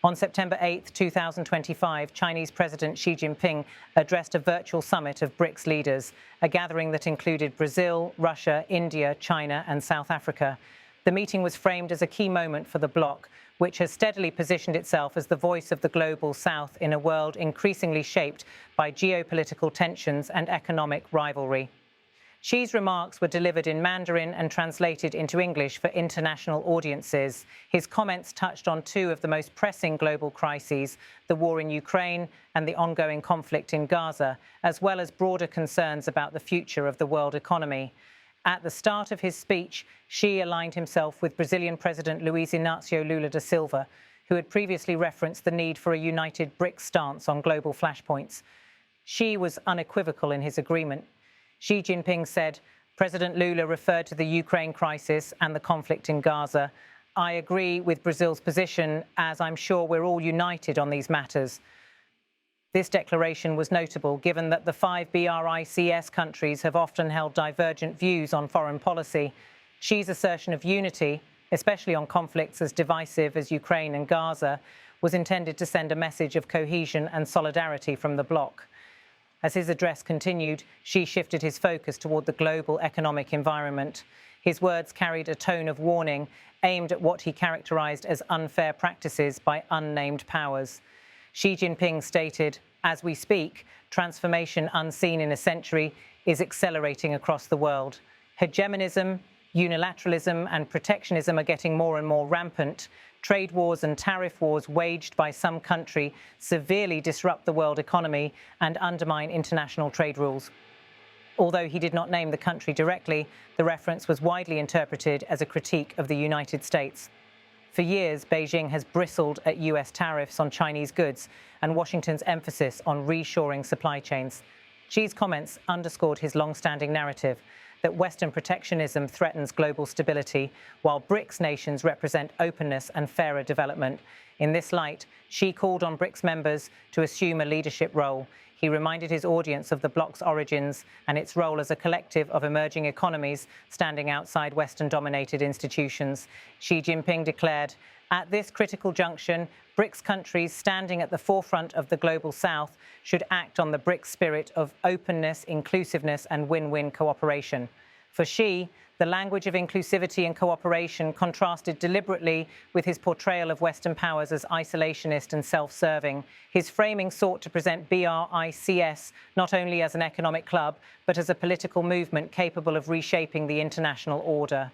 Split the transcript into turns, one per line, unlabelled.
On September 8, 2025, Chinese President Xi Jinping addressed a virtual summit of BRICS leaders, a gathering that included Brazil, Russia, India, China and South Africa. The meeting was framed as a key moment for the bloc, which has steadily positioned itself as the voice of the global South in a world increasingly shaped by geopolitical tensions and economic rivalry. Xi's remarks were delivered in Mandarin and translated into English for international audiences. His comments touched on two of the most pressing global crises, the war in Ukraine and the ongoing conflict in Gaza, as well as broader concerns about the future of the world economy. At the start of his speech, Xi aligned himself with Brazilian President Luiz Inácio Lula da Silva, who had previously referenced the need for a united BRICS stance on global flashpoints. Xi was unequivocal in his agreement. Xi Jinping said, President Lula referred to the Ukraine crisis and the conflict in Gaza. I agree with Brazil's position, as I'm sure we're all united on these matters. This declaration was notable given that the 5 BRICS countries have often held divergent views on foreign policy. Xi's assertion of unity, especially on conflicts as divisive as Ukraine and Gaza, was intended to send a message of cohesion and solidarity from the bloc. As his address continued, Xi shifted his focus toward the global economic environment. His words carried a tone of warning aimed at what he characterized as unfair practices by unnamed powers. Xi Jinping stated, as we speak, transformation unseen in a century is accelerating across the world. Hegemonism, unilateralism and protectionism are getting more and more rampant. Trade wars and tariff wars waged by some country severely disrupt the world economy and undermine international trade rules. Although he did not name the country directly, the reference was widely interpreted as a critique of the United States. For years, Beijing has bristled at US tariffs on Chinese goods and Washington's emphasis on reshoring supply chains. Xi's comments underscored his long-standing narrative that Western protectionism threatens global stability, while BRICS nations represent openness and fairer development. In this light, Xi called on BRICS members to assume a leadership role. He reminded his audience of the bloc's origins and its role as a collective of emerging economies standing outside Western-dominated institutions. Xi Jinping declared, at this critical junction, BRICS countries standing at the forefront of the global South should act on the BRICS spirit of openness, inclusiveness and win-win cooperation. For Xi, the language of inclusivity and cooperation contrasted deliberately with his portrayal of Western powers as isolationist and self-serving. His framing sought to present BRICS not only as an economic club, but as a political movement capable of reshaping the international order.